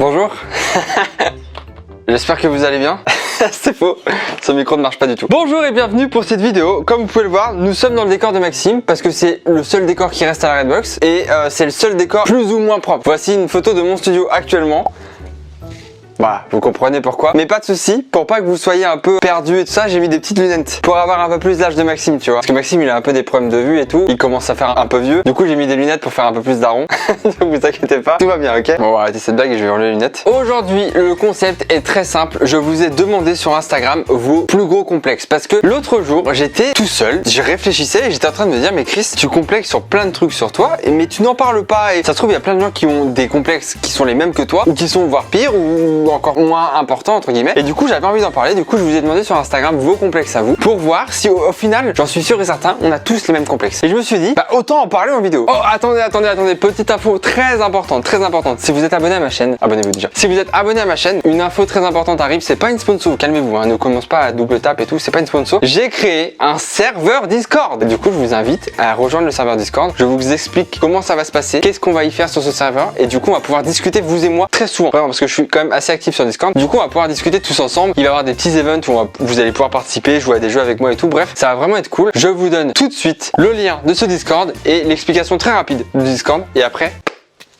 Bonjour. J'espère que vous allez bien. C'est faux, ce micro ne marche pas du tout. Bonjour et bienvenue pour cette vidéo. Comme vous pouvez le voir, nous sommes dans le décor de Maxime parce que c'est le seul décor qui reste à la Redbox et c'est le seul décor plus ou moins propre. Voici une photo de mon studio actuellement. Voilà, vous comprenez pourquoi. Mais pas de souci, pour pas que vous soyez un peu perdu et tout ça, j'ai mis des petites lunettes pour avoir un peu plus l'âge de Maxime, tu vois. Parce que Maxime, il a un peu des problèmes de vue et tout. Il commence à faire un peu vieux. Du coup, j'ai mis des lunettes pour faire un peu plus daron. Donc vous inquiétez pas, tout va bien, ok? Bon, on va arrêter cette blague et je vais enlever les lunettes. Aujourd'hui, le concept est très simple. Je vous ai demandé sur Instagram vos plus gros complexes. Parce que l'autre jour, j'étais tout seul, je réfléchissais et j'étais en train de me dire, mais Chris, tu complexes sur plein de trucs sur toi, mais tu n'en parles pas. Et ça se trouve, il y a plein de gens qui ont des complexes qui sont les mêmes que toi, ou qui sont voire pires, ou encore moins important entre guillemets, et du coup j'avais envie d'en parler. Du coup je vous ai demandé sur Instagram vos complexes à vous pour voir si au final, j'en suis sûr et certain, on a tous les mêmes complexes. Et je me suis dit, bah autant en parler en vidéo. Oh attendez, petite info très importante. Si vous êtes abonné à ma chaîne, abonnez-vous déjà. Si vous êtes abonné à ma chaîne, une info très importante arrive. C'est pas une sponsor, calmez-vous, hein, ne commence pas à double tap et tout, c'est pas une sponsor. J'ai créé un serveur Discord. Et du coup je vous invite à rejoindre le serveur Discord. Je vous explique comment ça va se passer, qu'est-ce qu'on va y faire sur ce serveur, et du coup on va pouvoir discuter vous et moi très souvent. Vraiment, parce que je suis quand même assez actif sur Discord. Du coup on va pouvoir discuter tous ensemble. Il va y avoir des petits events où vous allez pouvoir participer, jouer à des jeux avec moi et tout. Bref, ça va vraiment être cool. Je vous donne tout de suite le lien de ce Discord et l'explication très rapide du Discord. Et après,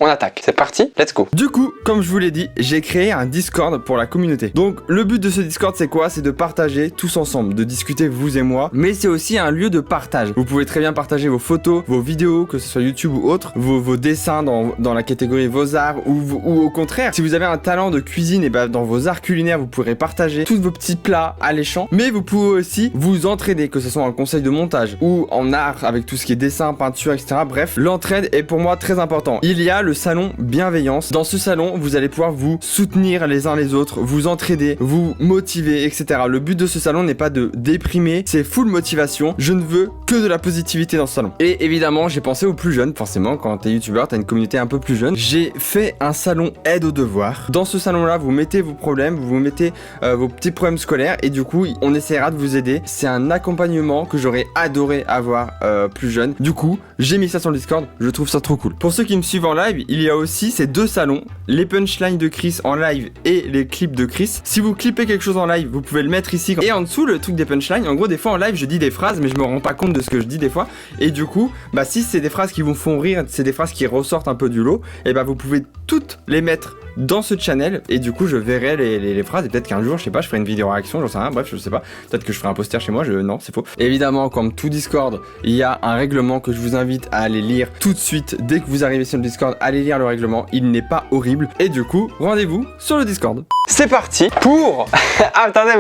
on attaque. C'est parti, let's go. Du coup, comme je vous l'ai dit, j'ai créé un Discord pour la communauté. Donc le but de ce Discord, c'est quoi? C'est de partager tous ensemble, de discuter vous et moi, mais c'est aussi un lieu de partage. Vous pouvez très bien partager vos photos, vos vidéos, que ce soit YouTube ou autre, vos dessins dans la catégorie vos arts, ou au contraire, si vous avez un talent de cuisine, et ben dans vos arts culinaires, vous pourrez partager tous vos petits plats alléchants, mais vous pouvez aussi vous entraider, que ce soit en conseil de montage ou en art avec tout ce qui est dessin, peinture, etc. Bref, l'entraide est pour moi très important. Il y a le salon bienveillance. Dans ce salon, vous allez pouvoir vous soutenir les uns les autres, vous entraider, vous motiver, etc. Le but de ce salon n'est pas de déprimer, c'est full motivation. Je ne veux que de la positivité dans ce salon. Et évidemment, j'ai pensé aux plus jeunes. Forcément, quand t'es youtubeur, t'as une communauté un peu plus jeune. J'ai fait un salon aide aux devoirs. Dans ce salon-là, vous mettez vos problèmes, vous mettez vos petits problèmes scolaires et du coup, on essaiera de vous aider. C'est un accompagnement que j'aurais adoré avoir plus jeune. Du coup, j'ai mis ça sur le Discord. Je trouve ça trop cool. Pour ceux qui me suivent en live, il y a aussi ces deux salons, les punchlines de Chris en live et les clips de Chris. Si vous clippez quelque chose en live, vous pouvez le mettre ici. Et en dessous, le truc des punchlines, en gros, des fois en live, je dis des phrases, mais je me rends pas compte de ce que je dis des fois. Et du coup, bah si c'est des phrases qui vous font rire, c'est des phrases qui ressortent un peu du lot, et bah vous pouvez toutes les mettre dans ce channel et du coup je verrai les phrases et peut-être qu'un jour je sais pas je ferai une vidéo réaction, j'en sais rien, bref je sais pas, peut-être que je ferai un poster chez moi, non c'est faux. Évidemment comme tout Discord il y a un règlement que je vous invite à aller lire tout de suite dès que vous arrivez sur le Discord, allez lire le règlement, il n'est pas horrible et du coup rendez-vous sur le Discord. C'est parti pour... Ah attendez,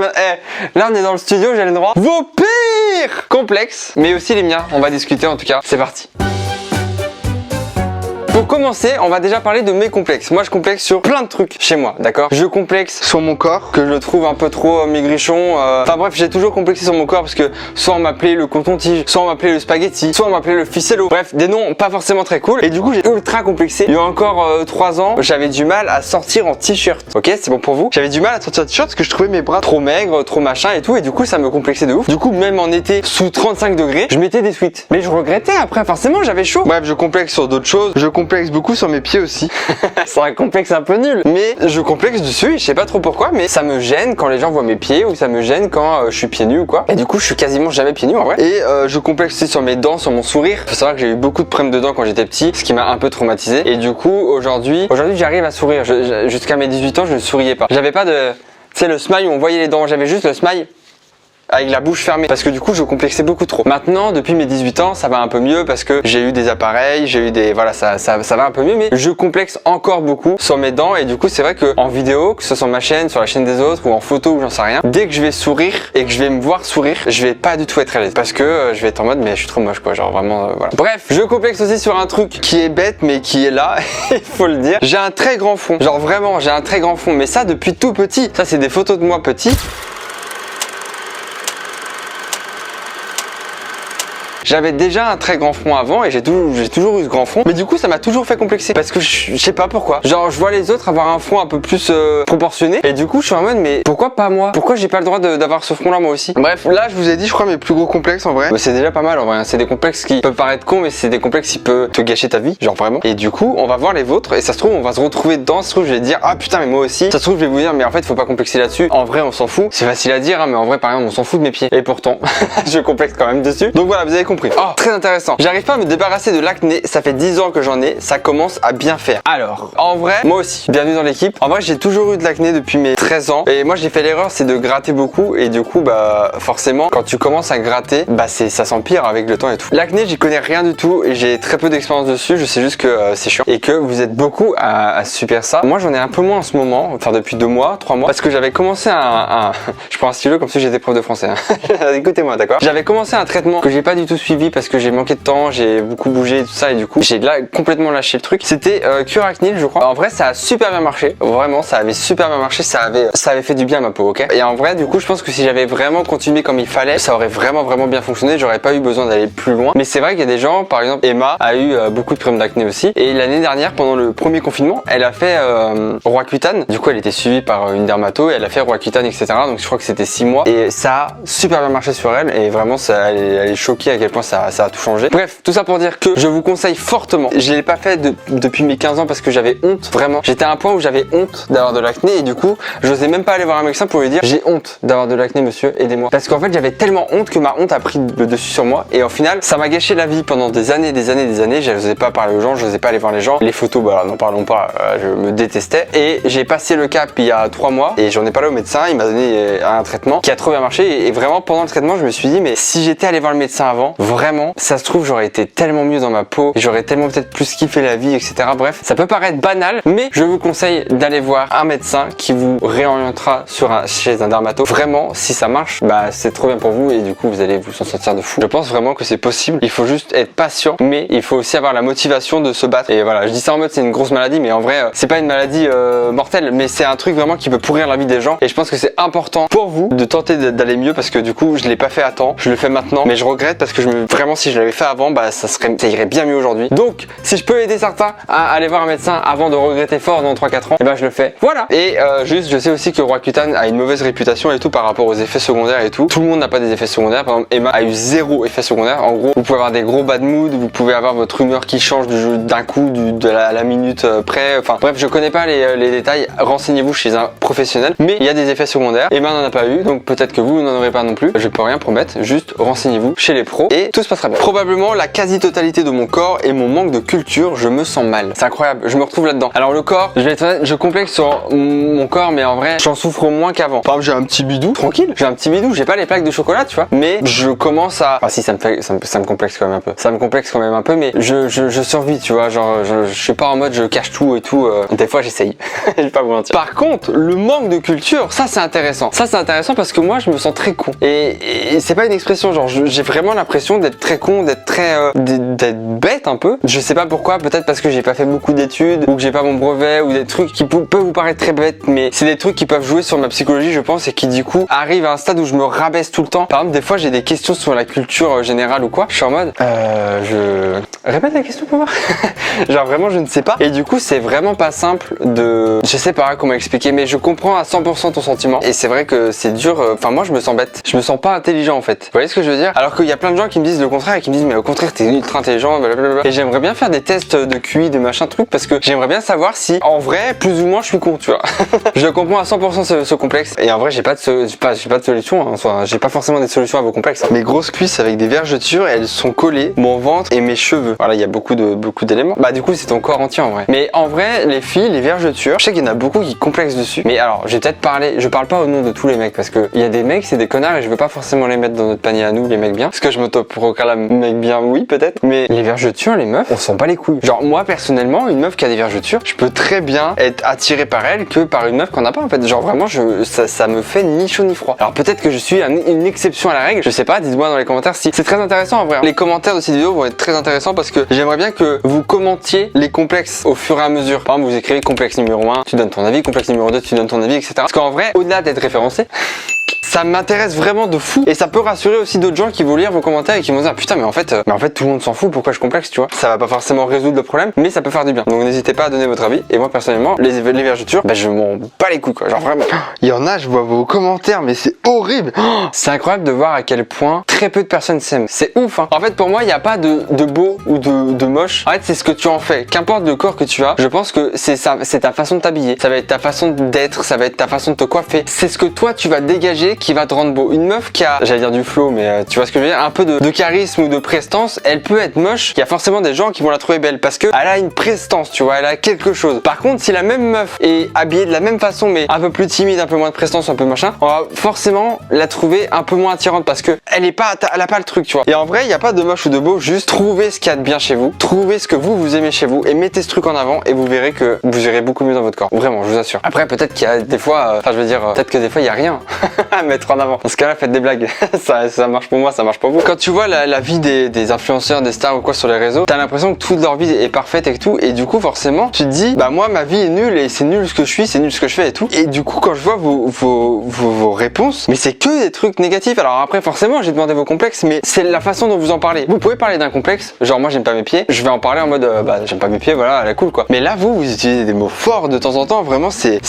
là on est dans le studio, j'ai le droit. Vos pires complexes, mais aussi les miens, on va discuter en tout cas, c'est parti. Pour commencer, on va déjà parler de mes complexes. Moi, je complexe sur plein de trucs chez moi, d'accord? Je complexe sur mon corps, que je trouve un peu trop maigrichon. Enfin bref, j'ai toujours complexé sur mon corps parce que soit on m'appelait le coton-tige, soit on m'appelait le spaghetti, soit on m'appelait le ficello. Bref, des noms pas forcément très cool. Et du coup, j'ai ultra complexé. Il y a encore 3 ans, j'avais du mal à sortir en t-shirt. Ok, c'est bon pour vous? J'avais du mal à sortir en t-shirt parce que je trouvais mes bras trop maigres, trop machin et tout. Et du coup, ça me complexait de ouf. Du coup, même en été, sous 35 degrés, je mettais des sweats. Mais je regrettais après, forcément, j'avais chaud. Bref, je complexe sur d'autres choses. Je complexe beaucoup sur mes pieds aussi. C'est un complexe un peu nul, mais je complexe dessus et je sais pas trop pourquoi, mais ça me gêne quand les gens voient mes pieds ou ça me gêne quand je suis pieds nus ou quoi. Et du coup, je suis quasiment jamais pieds nus en vrai. Et je complexe aussi sur mes dents, sur mon sourire. Faut savoir que j'ai eu beaucoup de problèmes de dents quand j'étais petit, ce qui m'a un peu traumatisé. Et du coup, aujourd'hui, j'arrive à sourire. Jusqu'à mes 18 ans, je ne souriais pas. J'avais pas de, tu sais, le smile où on voyait les dents. J'avais juste le smile avec la bouche fermée parce que du coup je complexais beaucoup trop. Maintenant depuis mes 18 ans ça va un peu mieux parce que j'ai eu des appareils, j'ai eu des... Voilà ça va un peu mieux, mais je complexe encore beaucoup sur mes dents et du coup c'est vrai que en vidéo, que ce soit sur ma chaîne, sur la chaîne des autres ou en photo ou j'en sais rien, dès que je vais sourire et que je vais me voir sourire, je vais pas du tout être à l'aise parce que je vais être en mode mais je suis trop moche quoi, genre vraiment voilà. Bref, je complexe aussi sur un truc qui est bête mais qui est là, il faut le dire. J'ai un très grand fond, genre vraiment j'ai un très grand fond, mais ça depuis tout petit. Ça c'est des photos de moi petit. J'avais déjà un très grand front avant et j'ai toujours eu ce grand front, mais du coup ça m'a toujours fait complexer parce que je sais pas pourquoi. Genre je vois les autres avoir un front un peu plus proportionné et du coup je suis en mode mais pourquoi pas moi? Pourquoi j'ai pas le droit d'avoir ce front là moi aussi? Bref, là je vous ai dit je crois mes plus gros complexes en vrai. Bah, c'est déjà pas mal en vrai, c'est des complexes qui peuvent paraître cons mais c'est des complexes qui peuvent te gâcher ta vie, genre vraiment. Et du coup on va voir les vôtres et ça se trouve on va se retrouver dedans, ça se trouve je vais dire ah putain mais moi aussi, ça se trouve je vais vous dire mais en fait faut pas complexer là-dessus, en vrai on s'en fout, c'est facile à dire hein, mais en vrai par exemple on s'en fout de mes pieds et pourtant je complexe quand même dessus. Donc voilà vous avez compris. Oh très intéressant, j'arrive pas à me débarrasser de l'acné, ça fait 10 ans que j'en ai, ça commence à bien faire. Alors en vrai moi aussi, bienvenue dans l'équipe. En vrai j'ai toujours eu de l'acné depuis mes 13 ans et moi j'ai fait l'erreur c'est de gratter beaucoup et du coup bah forcément quand tu commences à gratter bah ça s'empire avec le temps et tout. L'acné j'y connais rien du tout et j'ai très peu d'expérience dessus, je sais juste que c'est chiant et que vous êtes beaucoup à subir ça. Moi j'en ai un peu moins en ce moment, enfin depuis 2 mois, 3 mois parce que j'avais commencé je prends un stylo comme si j'étais prof de français hein. Écoutez-moi d'accord. J'avais commencé un traitement que j'ai pas du tout suivi parce que j'ai manqué de temps, j'ai beaucoup bougé tout ça et du coup j'ai là complètement lâché le truc. C'était Curacnil je crois. En vrai ça a super bien marché, vraiment ça avait super bien marché, ça avait fait du bien à ma peau, ok. Et en vrai du coup je pense que si j'avais vraiment continué comme il fallait, ça aurait vraiment bien fonctionné, j'aurais pas eu besoin d'aller plus loin. Mais c'est vrai qu'il y a des gens, par exemple Emma a eu beaucoup de problèmes d'acné aussi et l'année dernière pendant le premier confinement elle a fait Roaccutane, du coup elle était suivie par une dermato et elle a fait Roaccutane etc. Donc je crois que c'était 6 mois et ça a super bien marché sur elle et vraiment elle est choquée à quel point ça a tout changé. Bref, tout ça pour dire que je vous conseille fortement. Je l'ai pas fait depuis mes 15 ans parce que j'avais honte, vraiment. J'étais à un point où j'avais honte d'avoir de l'acné et du coup, j'osais même pas aller voir un médecin pour lui dire j'ai honte d'avoir de l'acné monsieur, aidez-moi. Parce qu'en fait, j'avais tellement honte que ma honte a pris le dessus sur moi et au final, ça m'a gâché la vie pendant des années. J'osais pas parler aux gens, j'osais pas aller voir les gens. Les photos, bah n'en parlons pas, je me détestais et j'ai passé le cap il y a 3 mois et j'en ai parlé au médecin, il m'a donné un traitement qui a trop bien marché et vraiment pendant le traitement, je me suis dit mais si j'étais allé voir le médecin avant, vraiment, ça se trouve j'aurais été tellement mieux dans ma peau, j'aurais tellement peut-être plus kiffé la vie, etc. Bref, ça peut paraître banal, mais je vous conseille d'aller voir un médecin qui vous réorientera chez un dermato. Vraiment, si ça marche, bah c'est trop bien pour vous et du coup vous allez vous en sortir de fou. Je pense vraiment que c'est possible. Il faut juste être patient, mais il faut aussi avoir la motivation de se battre. Et voilà, je dis ça en mode c'est une grosse maladie, mais en vrai c'est pas une maladie mortelle, mais c'est un truc vraiment qui peut pourrir la vie des gens. Et je pense que c'est important pour vous de tenter d'aller mieux parce que du coup je l'ai pas fait à temps, je le fais maintenant, mais je regrette parce que vraiment si je l'avais fait avant, bah ça irait bien mieux aujourd'hui. Donc si je peux aider certains à aller voir un médecin avant de regretter fort dans 3-4 ans, et ben je le fais. Voilà. Et juste je sais aussi que Roaccutane a une mauvaise réputation et tout par rapport aux effets secondaires et tout. Tout le monde n'a pas des effets secondaires. Par exemple Emma a eu 0 effet secondaire. En gros vous pouvez avoir des gros bad mood, vous pouvez avoir votre humeur qui change d'un coup à la minute près. Enfin bref je connais pas les détails, renseignez-vous chez un professionnel, mais il y a des effets secondaires. Emma n'en a pas eu, donc peut-être que vous n'en aurez pas non plus. Je peux rien promettre, juste renseignez-vous chez les pros et tout se passera bien. Probablement la quasi-totalité de mon corps et mon manque de culture, je me sens mal. C'est incroyable, je me retrouve là-dedans. Alors le corps, je vais être honnête, je complexe sur mon corps, mais en vrai, j'en souffre moins qu'avant. Par exemple, j'ai un petit bidou, tranquille, j'ai un petit bidou, j'ai pas les plaques de chocolat, tu vois, mais je commence à... Ah si, ça me complexe quand même un peu. Ça me complexe quand même un peu, mais je survis, tu vois, genre, je suis pas en mode je cache tout et tout. Des fois, j'essaye, je vais pas vous mentir. Par contre, le manque de culture, ça c'est intéressant. Ça c'est intéressant parce que moi, je me sens très con. Et c'est pas une expression, genre, j'ai vraiment l'impression d'être très con, d'être bête un peu. Je sais pas pourquoi, peut-être parce que j'ai pas fait beaucoup d'études ou que j'ai pas mon brevet ou des trucs qui peuvent vous paraître très bêtes, mais c'est des trucs qui peuvent jouer sur ma psychologie, je pense, et qui du coup arrivent à un stade où je me rabaisse tout le temps. Par exemple, des fois j'ai des questions sur la culture générale ou quoi. Je suis en mode, répète la question pour voir. Genre vraiment je ne sais pas. Et du coup c'est vraiment pas simple je sais pas comment expliquer, mais je comprends à 100% ton sentiment. Et c'est vrai que c'est dur. Enfin moi je me sens bête. Je me sens pas intelligent en fait. Vous voyez ce que je veux dire? Alors qu'il y a plein de gens qui me disent le contraire et qui me disent mais au contraire t'es ultra intelligent, blablabla. Et j'aimerais bien faire des tests de QI, de machin truc, parce que j'aimerais bien savoir si en vrai plus ou moins je suis con, tu vois. Je comprends à 100% ce complexe. Et en vrai j'ai pas de solution. Hein, soit j'ai pas forcément des solutions à vos complexes. Mes grosses cuisses avec des vergetures, elles sont collées, mon ventre et mes cheveux. Voilà, il y a beaucoup d'éléments. Bah du coup c'est ton corps entier en vrai. Mais en vrai les filles, les vergetures, je sais qu'il y en a beaucoup qui complexent dessus. Mais alors j'ai peut-être parlé, je parle pas au nom de tous les mecs parce que il y a des mecs c'est des connards et je veux pas forcément les mettre dans notre panier à nous, les mecs bien. Parce que je me proclame mec bien, oui peut-être. Mais les vergetures, les meufs, on sent pas les couilles. Genre moi personnellement, une meuf qui a des vergetures, je peux très bien être attiré par elle que par une meuf qu'on n'a pas en fait. Genre vraiment ça me fait ni chaud ni froid. Alors peut-être que je suis une exception à la règle, je sais pas, dites-moi dans les commentaires si c'est très intéressant en vrai. Les commentaires de cette vidéo vont être très intéressants parce que j'aimerais bien que vous commentiez les complexes au fur et à mesure. Par exemple vous écrivez complexe numéro 1, tu donnes ton avis, complexe numéro 2, tu donnes ton avis, etc. Parce qu'en vrai, au-delà d'être référencé, ça m'intéresse vraiment de fou et ça peut rassurer aussi d'autres gens qui vont lire vos commentaires et qui vont dire putain mais en fait tout le monde s'en fout, pourquoi je complexe, tu vois. Ça va pas forcément résoudre le problème, mais ça peut faire du bien. Donc n'hésitez pas à donner votre avis. Et moi personnellement, les vergetures, bah je m'en bats les couilles quoi. Genre vraiment. Il y en a, je vois vos commentaires, mais c'est horrible. C'est incroyable de voir à quel point très peu de personnes s'aiment. C'est ouf hein. En fait pour moi il n'y a pas de beau ou de moche. En fait c'est ce que tu en fais. Qu'importe le corps que tu as, je pense que c'est ça, c'est ta façon de t'habiller. Ça va être ta façon d'être, ça va être ta façon de te coiffer. C'est ce que toi tu vas dégager qui va te rendre beau. Une meuf qui a, j'allais dire du flow, mais tu vois ce que je veux dire, un peu de charisme ou de prestance, elle peut être moche. Il y a forcément des gens qui vont la trouver belle parce que elle a une prestance, tu vois, elle a quelque chose. Par contre, si la même meuf est habillée de la même façon, mais un peu plus timide, un peu moins de prestance, un peu machin, on va forcément la trouver un peu moins attirante parce que elle a pas le truc, tu vois. Et en vrai, il n'y a pas de moche ou de beau, juste trouvez ce qu'il y a de bien chez vous, trouvez ce que vous aimez chez vous et mettez ce truc en avant et vous verrez que vous irez beaucoup mieux dans votre corps. Vraiment, je vous assure. Après, peut-être qu'il y a des fois, enfin, je veux dire, peut-être que des fois, il y a rien à mettre en avant. Dans ce cas-là, faites des blagues. ça marche pour moi, ça marche pour vous. Quand tu vois la vie des influenceurs, des stars ou quoi sur les réseaux, t'as l'impression que toute leur vie est parfaite et tout, et du coup, forcément, tu te dis, bah moi, ma vie est nulle et c'est nul ce que je suis, c'est nul ce que je fais et tout. Et du coup, quand je vois vos réponses, mais c'est que des trucs négatifs. Alors après, forcément, j'ai demandé vos complexes, mais c'est la façon dont vous en parlez. Vous pouvez parler d'un complexe, genre moi, j'aime pas mes pieds, je vais en parler en mode, bah j'aime pas mes pieds, voilà, elle est cool quoi. Mais là, vous utilisez des mots forts de temps en temps, vraiment, c'est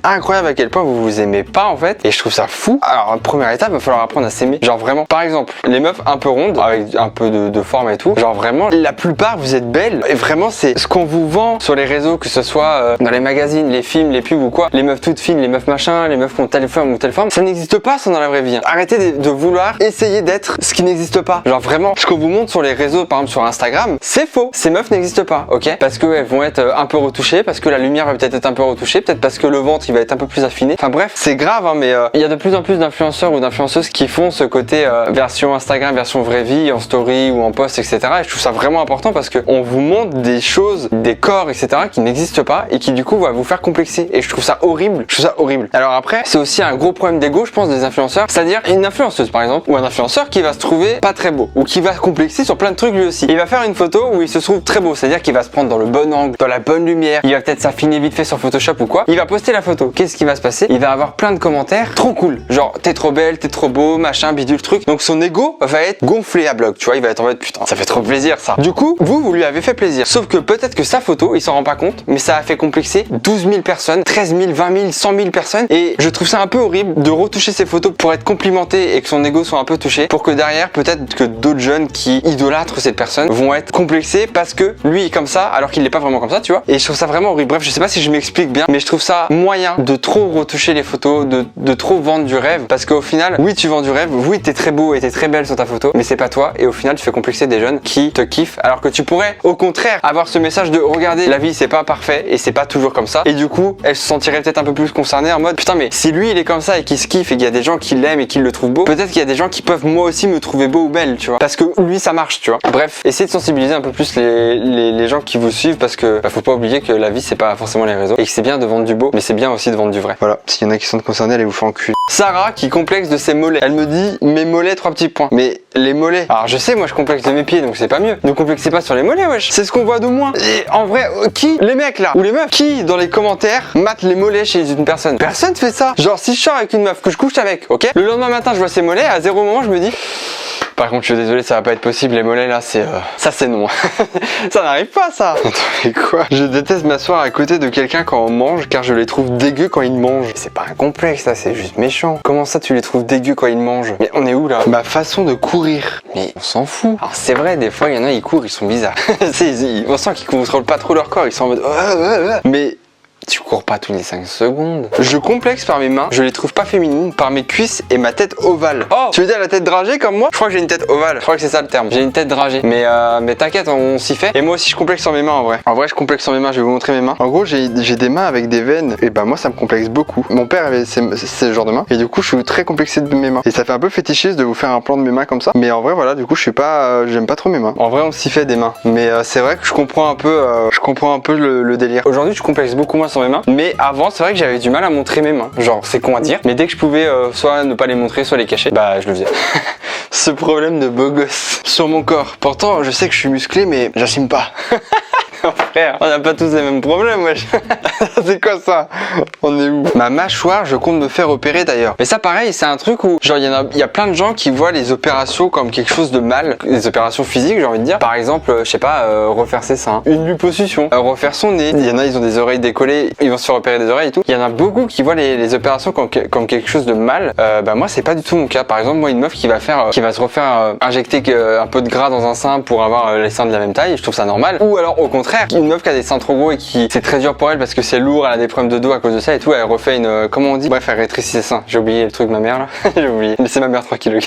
incroyable à quel point vous aimez pas en fait, et je trouve ça fou. Alors, première étape, il va falloir apprendre à s'aimer. Genre vraiment, par exemple, les meufs un peu rondes, avec un peu de forme et tout, genre vraiment, la plupart, vous êtes belles, et vraiment, c'est ce qu'on vous vend sur les réseaux, que ce soit dans les magazines, les films, les pubs ou quoi, les meufs toutes fines, les meufs machin, les meufs qui ont telle forme ou telle forme, ça n'existe pas ça dans la vraie vie. Arrêtez de vouloir essayer d'être ce qui n'existe pas. Genre vraiment, ce qu'on vous montre sur les réseaux, par exemple sur Instagram, c'est faux. Ces meufs n'existent pas, ok? Parce qu'elles vont être un peu retouchées, parce que la lumière va peut-être être un peu retouchée, peut-être parce que le ventre il va être un peu plus affiné. Enfin bref, c'est grave, hein, mais il y a de plus en plus d'influenceurs ou d'influenceuses qui font ce côté version Instagram, version vraie vie, en story ou en post, etc. Et je trouve ça vraiment important parce que on vous montre des choses, des corps, etc. qui n'existent pas et qui du coup va vous faire complexer. Et je trouve ça horrible. Je trouve ça horrible. Alors après, c'est aussi un gros problème d'ego, je pense, des influenceurs. C'est-à-dire une influenceuse par exemple, ou un influenceur qui va se trouver pas très beau, ou qui va complexer sur plein de trucs lui aussi. Il va faire une photo où il se trouve très beau, c'est-à-dire qu'il va se prendre dans le bon angle, dans la bonne lumière. Il va peut-être s'affiner vite fait sur Photoshop ou quoi. Il va poster la photo. Qu'est-ce qui va se passer? Il va avoir plein de commentaires trop cool. Genre, t'es trop belle, t'es trop beau, machin, bidule truc. Donc son ego va être gonflé à bloc, tu vois. Il va être en mode putain, ça fait trop plaisir ça. Du coup, vous lui avez fait plaisir. Sauf que peut-être que sa photo, il s'en rend pas compte, mais ça a fait complexer 12 000 personnes, 13 000, 20 000, 100 000 personnes. Et je trouve ça un peu horrible de retoucher ses photos pour être complimenté et que son ego soit un peu touché, pour que derrière, peut-être que d'autres jeunes qui idolâtrent cette personne vont être complexés parce que lui est comme ça, alors qu'il n'est pas vraiment comme ça, tu vois. Et je trouve ça vraiment horrible. Bref, je sais pas si je m'explique bien, mais je trouve ça moyen de trop retoucher les photos, de trop vendre du rêve, parce qu'au final, oui, tu vends du rêve, oui, t'es très beau et t'es très belle sur ta photo, mais c'est pas toi, et au final, tu fais complexer des jeunes qui te kiffent, alors que tu pourrais, au contraire, avoir ce message de regardez, la vie c'est pas parfait et c'est pas toujours comme ça, et du coup, elle se sentirait peut-être un peu plus concernée en mode putain, mais si lui il est comme ça et qu'il se kiffe et qu'il y a des gens qui l'aiment et qui le trouvent beau, peut-être qu'il y a des gens qui peuvent moi aussi me trouver beau ou belle, tu vois, parce que lui ça marche, tu vois. Bref, essayez de sensibiliser un peu plus les gens qui vous suivent, parce que faut pas oublier que la vie c'est pas forcément les réseaux et que c'est bien de vendre du beau, mais c'est bien aussi de vendre du vrai. Voilà, s'il y en a qui sont concernés, allez vous faire enculer. Sarah qui complexe de ses mollets. Elle me dit mes mollets 3 petits points. Mais les mollets. Alors je sais, moi je complexe de mes pieds, donc c'est pas mieux. Ne complexez pas sur les mollets, wesh. C'est ce qu'on voit de moins. Et en vrai, qui? Les mecs là, ou les meufs, qui dans les commentaires matent les mollets chez une personne? Personne fait ça. Genre si je sors avec une meuf que je couche avec, ok, le lendemain matin je vois ses mollets, à 0 moment je me dis par contre, je suis désolé, ça va pas être possible. Les mollets là, c'est ça, c'est non. Ça n'arrive pas, ça. Attendez, quoi? Je déteste m'asseoir à côté de quelqu'un quand on mange, car je les trouve dégueux quand ils mangent. C'est pas un complexe, ça, c'est juste méchant. Comment ça, tu les trouves dégueux quand ils mangent? Mais on est où là? Ma façon de courir. Mais on s'en fout. Alors c'est vrai, des fois, il y en a, ils courent, ils sont bizarres. On sent qu'ils contrôlent pas trop leur corps. Ils sont en mode. Mais tu cours pas tous les 5 secondes. Je complexe par mes mains, je les trouve pas féminines, par mes cuisses et ma tête ovale. Oh, tu veux dire la tête dragée comme moi? Je crois que j'ai une tête ovale, je crois que c'est ça le terme. J'ai une tête dragée, mais t'inquiète, on s'y fait. Et moi aussi je complexe sur mes mains en vrai. En vrai je complexe sur mes mains, je vais vous montrer mes mains. En gros j'ai des mains avec des veines, et bah moi ça me complexe beaucoup. Mon père avait ce genre de mains, et du coup je suis très complexé de mes mains. Et ça fait un peu fétichiste de vous faire un plan de mes mains comme ça. Mais en vrai voilà, du coup je suis pas, j'aime pas trop mes mains. En vrai on s'y fait des mains, mais c'est vrai que je comprends un peu le délire. Aujourd'hui je complexe beaucoup moins sur mes mains, mais avant c'est vrai que j'avais du mal à montrer mes mains, genre c'est con à dire, mais dès que je pouvais soit ne pas les montrer, soit les cacher, bah je le faisais. Ce problème de beau gosse sur mon corps. Pourtant je sais que je suis musclé, mais j'assume pas. Frère, on n'a pas tous les mêmes problèmes, wesh. C'est quoi ça? On est où? Ma mâchoire, je compte me faire opérer d'ailleurs. Mais ça, pareil, c'est un truc où, genre, il y a plein de gens qui voient les opérations comme quelque chose de mal, les opérations physiques, j'ai envie de dire. Par exemple, je sais pas, refaire ses seins, une liposuction, refaire son nez. Il y en a, ils ont des oreilles décollées, ils vont se faire opérer des oreilles et tout. Il y en a beaucoup qui voient les opérations comme quelque chose de mal. Bah moi, c'est pas du tout mon cas. Par exemple, moi, une meuf qui va se refaire injecter un peu de gras dans un sein pour avoir les seins de la même taille, je trouve ça normal. Ou alors au contraire, une meuf qui a des seins trop gros et qui c'est très dur pour elle parce que c'est lourd, elle a des problèmes de dos à cause de ça et tout, elle refait une comment on dit, bref, elle rétrécit ses seins. J'ai oublié le truc de ma mère là. J'ai oublié. Laissez ma mère tranquille.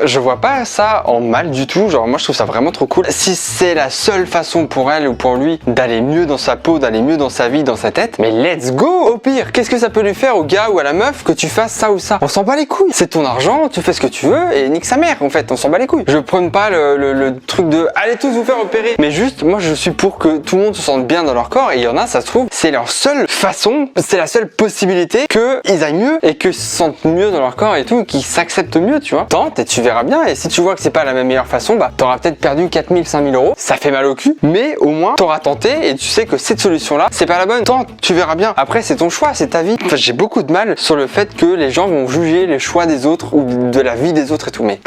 Je vois pas ça en mal du tout. Genre moi je trouve ça vraiment trop cool. Si c'est la seule façon pour elle ou pour lui d'aller mieux dans sa peau, d'aller mieux dans sa vie, dans sa tête, mais let's go. Au pire, qu'est-ce que ça peut lui faire au gars ou à la meuf que tu fasses ça ou ça? On s'en bat les couilles. C'est ton argent, tu fais ce que tu veux et nique sa mère en fait. On s'en bat les couilles. Je prône pas le truc de allez tous vous faire opérer. Mais juste, moi je suis pour que tout le monde se sente bien dans leur corps et il y en a, ça se trouve, c'est leur seule façon, c'est la seule possibilité qu'ils aillent mieux et qu'ils se sentent mieux dans leur corps et tout, qu'ils s'acceptent mieux, tu vois. Tente et tu verras bien. Et si tu vois que c'est pas la meilleure façon, bah t'auras peut-être perdu 4000, 5000 euros. Ça fait mal au cul, mais au moins t'auras tenté et tu sais que cette solution-là, c'est pas la bonne. Tente, tu verras bien. Après, c'est ton choix, c'est ta vie. Enfin, j'ai beaucoup de mal sur le fait que les gens vont juger les choix des autres ou de la vie des autres et tout. Mais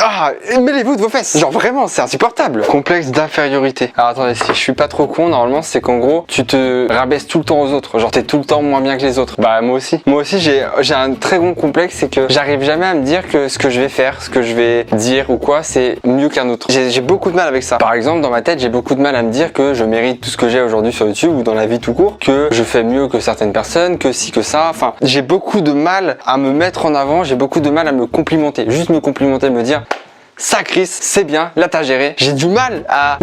mêlez-vous de vos fesses. Genre vraiment, c'est insupportable. Complexe d'infériorité. Alors attendez, si je suis pas trop con, normalement c'est qu'en gros, tu te rabaisses tout le temps aux autres. Genre t'es tout le temps moins bien que les autres. Bah moi aussi. Moi aussi j'ai un très gros complexe, c'est que j'arrive jamais à me dire que ce que je vais faire, ce que je vais dire ou quoi, c'est mieux qu'un autre. J'ai beaucoup de mal avec ça. Par exemple, dans ma tête, j'ai beaucoup de mal à me dire que je mérite tout ce que j'ai aujourd'hui sur YouTube ou dans la vie tout court, que je fais mieux que certaines personnes, que si, que ça. Enfin, j'ai beaucoup de mal à me mettre en avant, j'ai beaucoup de mal à me complimenter. Juste me complimenter, me dire ça Chris, c'est bien, là t'as géré. J'ai du mal à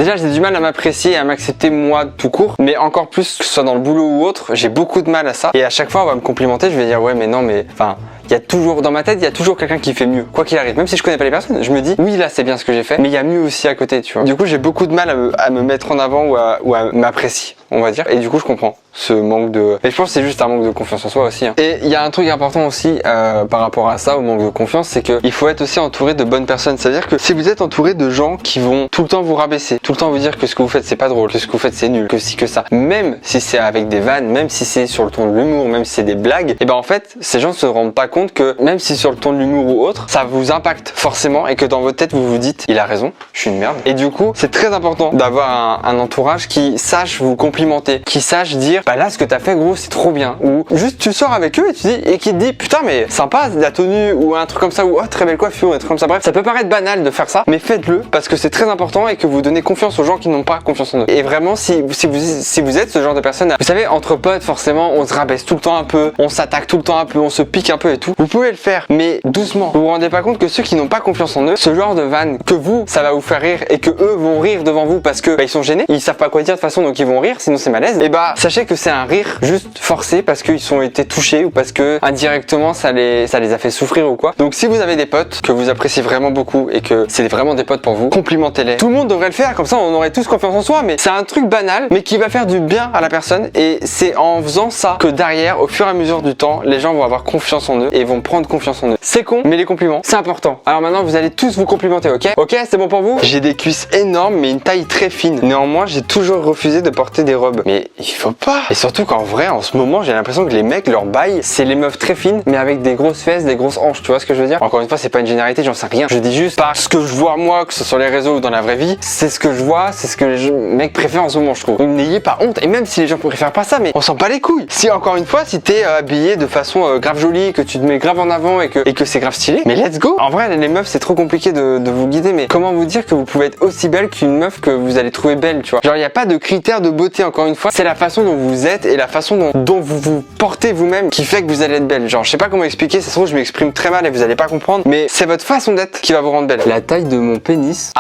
m'apprécier et à m'accepter moi tout court, mais encore plus que ce soit dans le boulot ou autre, j'ai beaucoup de mal à ça. Et à chaque fois on va me complimenter, je vais dire ouais mais non mais enfin il y a toujours dans ma tête, il y a toujours quelqu'un qui fait mieux, quoi qu'il arrive. Même si je connais pas les personnes, je me dis oui là c'est bien ce que j'ai fait, mais il y a mieux aussi à côté, tu vois. Du coup j'ai beaucoup de mal à me mettre en avant ou à m'apprécier, on va dire. Et du coup je comprends ce manque de... Et je pense que c'est juste un manque de confiance en soi aussi. Hein. Et il y a un truc important aussi par rapport à ça, au manque de confiance, c'est qu'il faut être aussi entouré de bonnes personnes. C'est-à-dire que si vous êtes entouré de gens qui vont tout le temps vous rabaisser, tout le temps vous dire que ce que vous faites c'est pas drôle, que ce que vous faites c'est nul, que si que ça, même si c'est avec des vannes, même si c'est sur le ton de l'humour, même si c'est des blagues, et ben en fait ces gens se rendent pas compte que même si sur le ton de l'humour ou autre, ça vous impacte forcément et que dans votre tête vous vous dites il a raison, je suis une merde. Et du coup c'est très important d'avoir un entourage qui sache vous complimenter, qui sache dire bah là ce que t'as fait gros c'est trop bien, ou juste tu sors avec eux et tu dis et qui te dit putain mais sympa la tenue ou un truc comme ça, ou oh très belle coiffure, un truc comme ça. Bref, ça peut paraître banal de faire ça, mais faites-le parce que c'est très important et que vous donnez confiance aux gens qui n'ont pas confiance en eux. Et vraiment si vous êtes ce genre de personne, vous savez entre potes forcément on se rabaisse tout le temps un peu, on s'attaque tout le temps un peu, on se pique un peu et tout. Vous pouvez le faire mais doucement. Vous vous rendez pas compte que ceux qui n'ont pas confiance en eux, ce genre de vanne que vous ça va vous faire rire et que eux vont rire devant vous parce que bah, ils sont gênés, ils savent pas quoi dire de toute façon donc ils vont rire sinon c'est malaise. Et bah sachez que c'est un rire juste forcé parce qu'ils ont été touchés ou parce que indirectement ça les a fait souffrir ou quoi. Donc si vous avez des potes que vous appréciez vraiment beaucoup et que c'est vraiment des potes pour vous, complimentez-les. Tout le monde devrait le faire, comme ça on aurait tous confiance en soi, mais c'est un truc banal mais qui va faire du bien à la personne et c'est en faisant ça que derrière au fur et à mesure du temps les gens vont avoir confiance en eux et vont prendre confiance en eux. C'est con mais les compliments c'est important. Alors maintenant vous allez tous vous complimenter, ok c'est bon pour vous? J'ai des cuisses énormes mais une taille très fine. Néanmoins j'ai toujours refusé de porter des robes. Mais il faut pas. Et surtout qu'en vrai en ce moment j'ai l'impression que les mecs leur bail c'est les meufs très fines mais avec des grosses fesses, des grosses hanches, tu vois ce que je veux dire? Encore une fois c'est pas une généralité, j'en sais rien. Je dis juste par ce que je vois moi, que ce soit sur les réseaux ou dans la vraie vie, c'est ce que je vois, c'est ce que les mecs préfèrent en ce moment je trouve. Donc n'ayez pas honte, et même si les gens préfèrent pas ça, mais on s'en bat les couilles. Si encore une fois si t'es habillé de façon grave jolie, que tu te mets grave en avant et que c'est grave stylé, mais let's go. En vrai les meufs c'est trop compliqué de vous guider, mais comment vous dire que vous pouvez être aussi belle qu'une meuf que vous allez trouver belle, tu vois? Genre y a pas de critères de beauté encore une fois, c'est la façon dont vous êtes et la façon dont vous vous portez vous-même qui fait que vous allez être belle. Genre je sais pas comment expliquer, ça se trouve je m'exprime très mal et vous allez pas comprendre, mais c'est votre façon d'être qui va vous rendre belle. La taille de mon pénis.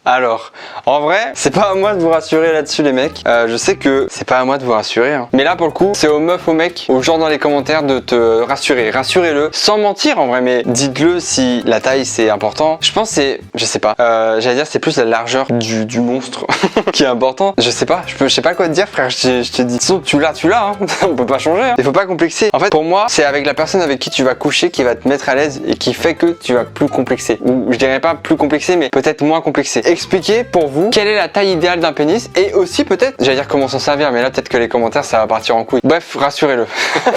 Alors, en vrai, c'est pas à moi de vous rassurer là-dessus les mecs. Je sais que c'est pas à moi de vous rassurer. Hein. Mais là pour le coup, c'est aux meufs, aux mecs, aux gens dans les commentaires de te rassurer. Rassurez-le, sans mentir en vrai, mais dites-le si la taille c'est important. Je pense c'est, je sais pas, j'allais dire c'est plus la largeur du monstre qui est important. Je sais pas, je sais pas quoi te dire frère, je te dis. Sinon tu l'as, hein. On peut pas changer. Hein. Il faut pas complexer. En fait pour moi, c'est avec la personne avec qui tu vas coucher qui va te mettre à l'aise et qui fait que tu vas plus complexer. Ou je dirais pas plus complexé, mais peut-être moins complexé. expliquer pour vous quelle est la taille idéale d'un pénis et aussi peut-être, j'allais dire comment s'en servir, mais là peut-être que les commentaires ça va partir en couille. Bref, rassurez-le.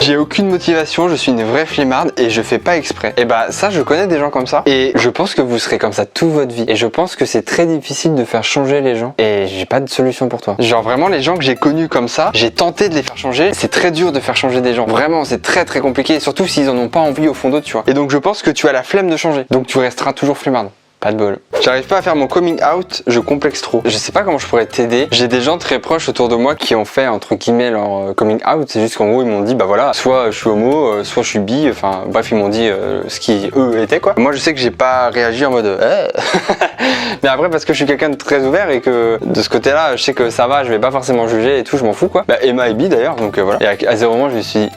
J'ai aucune motivation, je suis une vraie flemmarde et je fais pas exprès. Et bah ça, je connais des gens comme ça et je pense que vous serez comme ça toute votre vie. Et je pense que c'est très difficile de faire changer les gens et j'ai pas de solution pour toi. Genre vraiment les gens que j'ai connus comme ça, j'ai tenté de les faire changer. C'est très dur de faire changer des gens. Vraiment, c'est très très compliqué, surtout s'ils en ont pas envie au fond d'eux, tu vois. Et donc je pense que tu as la flemme de changer. Donc tu resteras toujours flemmarde. Pas de bol. J'arrive pas à faire mon coming out, je complexe trop. Je sais pas comment je pourrais t'aider. J'ai des gens très proches autour de moi qui ont fait entre guillemets leur coming out. C'est juste qu'en gros ils m'ont dit bah voilà, soit je suis homo, soit je suis bi. Enfin bref ils m'ont dit ce qui eux étaient quoi. Moi je sais que j'ai pas réagi en mode mais après parce que je suis quelqu'un de très ouvert et que de ce côté là je sais que ça va, je vais pas forcément juger et tout, je m'en fous quoi. Bah Emma est bi d'ailleurs donc voilà. Et à 0 moment je me suis dit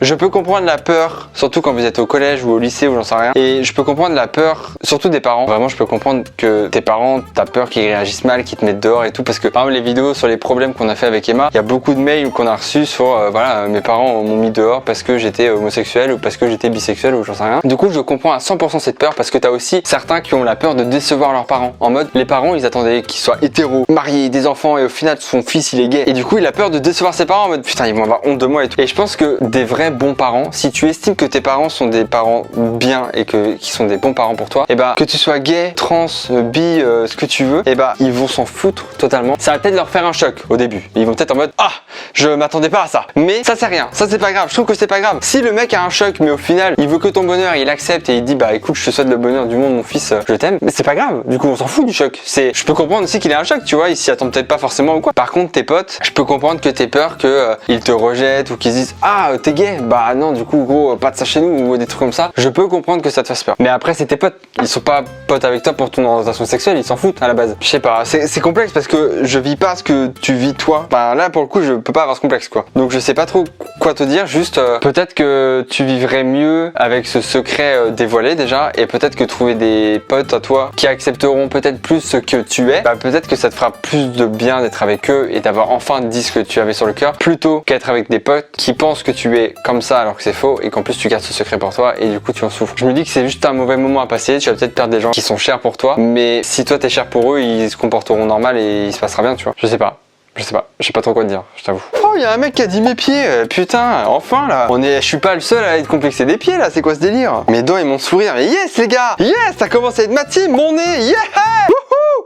je peux comprendre la peur, surtout quand vous êtes au collège ou au lycée ou j'en sais rien. Et je peux comprendre la peur surtout des parents. Vraiment je peux comprendre que tes parents t'as peur qu'ils réagissent mal, qu'ils te mettent dehors et tout parce que par exemple les vidéos sur les problèmes qu'on a fait avec Emma, il y a beaucoup de mails qu'on a reçus sur voilà mes parents m'ont mis dehors parce que j'étais homosexuel ou parce que j'étais bisexuel ou j'en sais rien. Du coup je comprends à 100% cette peur parce que t'as aussi certains qui ont la peur de décevoir leurs parents. En mode les parents ils attendaient qu'ils soient hétéros, mariés, des enfants et au final son fils il est gay et du coup il a peur de décevoir ses parents en mode putain ils vont avoir honte de moi et tout. Et je pense que des vrais bons parents, si tu estimes que tes parents sont des parents bien et que qui sont des bons parents pour toi, et bah que tu sois gay, trans, bi, ce que tu veux, et bah ils vont s'en foutre totalement. Ça va peut-être leur faire un choc au début. Ils vont peut-être en mode ah je m'attendais pas à ça. Mais ça c'est rien, ça c'est pas grave, je trouve que c'est pas grave. Si le mec a un choc mais au final il veut que ton bonheur, il accepte et il dit bah écoute je te souhaite le bonheur du monde mon fils, je t'aime, mais c'est pas grave, du coup on s'en fout du choc. Je peux comprendre aussi qu'il ait un choc, tu vois, il s'y attend peut-être pas forcément ou quoi. Par contre tes potes, je peux comprendre que t'aies peur que ils te rejettent ou qu'ils disent ah t'es gay, bah non du coup gros pas de ça chez nous ou des trucs comme ça. Je peux comprendre que ça te fasse peur. Mais après c'est tes potes, ils sont pas potes avec toi pour ton orientation sexuelle, ils s'en foutent à la base. Je sais pas, c'est complexe parce que je vis pas ce que tu vis toi. Bah là pour le coup je peux pas avoir ce complexe quoi. Donc je sais pas trop quoi te dire, juste peut-être que tu vivrais mieux avec ce secret dévoilé déjà et peut-être que trouver des potes à toi qui accepteront peut-être plus ce que tu es, bah peut-être que ça te fera plus de bien d'être avec eux et d'avoir enfin dit ce que tu avais sur le cœur plutôt qu'être avec des potes qui pensent que tu es comme ça alors que c'est faux et qu'en plus tu gardes ce secret pour toi et du coup tu en souffres. Je me dis que c'est juste un mauvais moment à passer, tu vas peut-être perdre des gens qui sont chers pour toi, mais si toi t'es cher pour eux, ils se comporteront normal et il se passera bien, tu vois. Je sais pas, je sais pas trop quoi te dire, je t'avoue. Oh, il y a un mec qui a dit mes pieds, putain, enfin là. Je suis pas le seul à être complexé des pieds là, c'est quoi ce délire? Mes dents et mon sourire, mais yes les gars, yes, ça commence à être ma team, mon nez, yeah,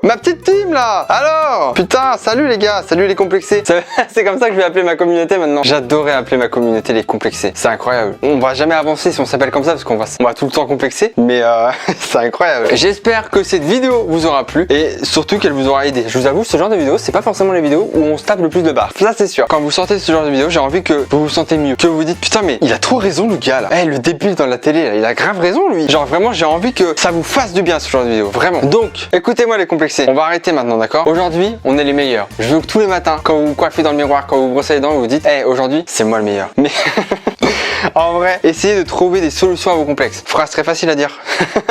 ma petite team là. Alors, putain, salut les gars, salut les complexés. C'est comme ça que je vais appeler ma communauté maintenant. J'adorais appeler ma communauté les complexés. C'est incroyable. On va jamais avancer si on s'appelle comme ça parce qu'on va tout le temps complexer. Mais c'est incroyable. J'espère que cette vidéo vous aura plu et surtout qu'elle vous aura aidé. Je vous avoue, ce genre de vidéo, c'est pas forcément les vidéos où on se tape le plus de barres. Ça c'est sûr. Quand vous sortez de ce genre de vidéo, j'ai envie que vous vous sentez mieux. Que vous vous dites putain mais il a trop raison le gars là. Eh, le débile dans la télé là, il a grave raison lui. Genre vraiment j'ai envie que ça vous fasse du bien ce genre de vidéo. Vraiment. Donc écoutez-moi les complexés. On va arrêter maintenant, d'accord? Aujourd'hui, on est les meilleurs. Je veux que tous les matins, quand vous vous coiffez dans le miroir, quand vous vous brossez les dents, vous vous dites, hey, aujourd'hui, c'est moi le meilleur. Mais en vrai, essayez de trouver des solutions à vos complexes. Phrase très facile à dire.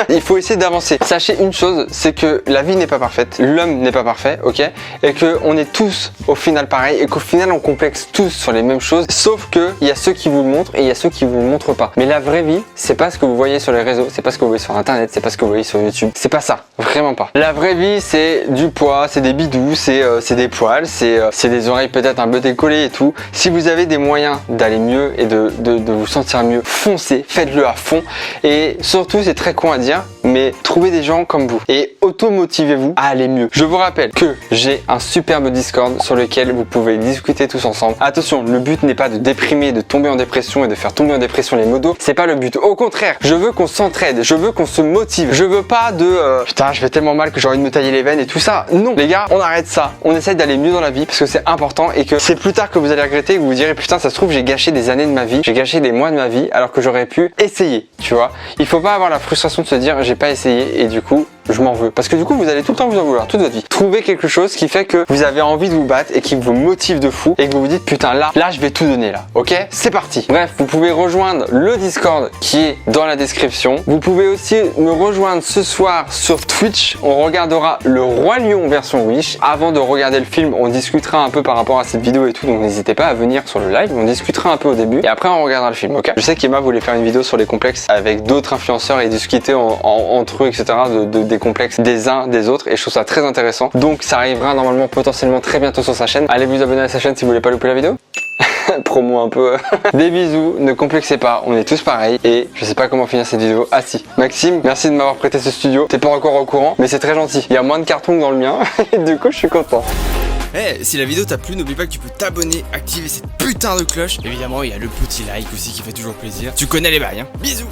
Il faut essayer d'avancer. Sachez une chose, c'est que la vie n'est pas parfaite, l'homme n'est pas parfait, ok? Et que on est tous au final pareil, et qu'au final on complexe tous sur les mêmes choses, sauf que il y a ceux qui vous le montrent et il y a ceux qui vous le montrent pas. Mais la vraie vie, c'est pas ce que vous voyez sur les réseaux, c'est pas ce que vous voyez sur internet, c'est pas ce que vous voyez sur YouTube. C'est pas ça, vraiment pas. La vraie vie, c'est du poids, c'est des bidous, c'est des poils, c'est des oreilles peut-être un peu décollées et tout. Si vous avez des moyens d'aller mieux et de vous sentir mieux, foncez, faites-le à fond. Et surtout, c'est très con à dire, mais trouvez des gens comme vous et auto-motivez-vous à aller mieux. Je vous rappelle que j'ai un superbe Discord sur lequel vous pouvez discuter tous ensemble. Attention, le but n'est pas de déprimer, de tomber en dépression et de faire tomber en dépression les modos. C'est pas le but. Au contraire, je veux qu'on s'entraide, je veux qu'on se motive. Je veux pas de putain, je vais tellement mal que j'ai envie de me tailler les veines et tout ça. Non, les gars, on arrête ça. On essaye d'aller mieux dans la vie parce que c'est important et que c'est plus tard que vous allez regretter et que vous vous direz putain, ça se trouve, j'ai gâché des années de ma vie, j'ai gâché des mois de ma vie alors que j'aurais pu essayer, tu vois. Il faut pas avoir la frustration de se dire j'ai pas essayé et du coup je m'en veux. Parce que du coup vous allez tout le temps vous en vouloir, toute votre vie. Trouvez quelque chose qui fait que vous avez envie de vous battre et qui vous motive de fou et que vous vous dites putain là je vais tout donner là, ok? C'est parti. Bref, vous pouvez rejoindre le Discord qui est dans la description. Vous pouvez aussi me rejoindre ce soir sur Twitch. On regardera le Roi Lion version Wish. Avant de regarder le film, on discutera un peu par rapport à cette vidéo et tout, donc n'hésitez pas à venir sur le live. On discutera un peu au début et après on regardera le film, ok? Je sais qu'Emma voulait faire une vidéo sur les complexes avec d'autres influenceurs et discuter entre eux, etc. des des complexes des uns des autres et je trouve ça très intéressant. Donc ça arrivera normalement potentiellement très bientôt sur sa chaîne. Allez vous abonner à sa chaîne si vous voulez pas louper la vidéo. Promo un peu. Des bisous, ne complexez pas, on est tous pareils et je sais pas comment finir cette vidéo. Ah si, Maxime, merci de m'avoir prêté ce studio. T'es pas encore au courant, mais c'est très gentil. Il y a moins de cartons que dans le mien et du coup je suis content. Eh, si la vidéo t'a plu, n'oublie pas que tu peux t'abonner, activer cette putain de cloche. Évidemment, il y a le petit like aussi qui fait toujours plaisir. Tu connais les bails, hein. Bisous.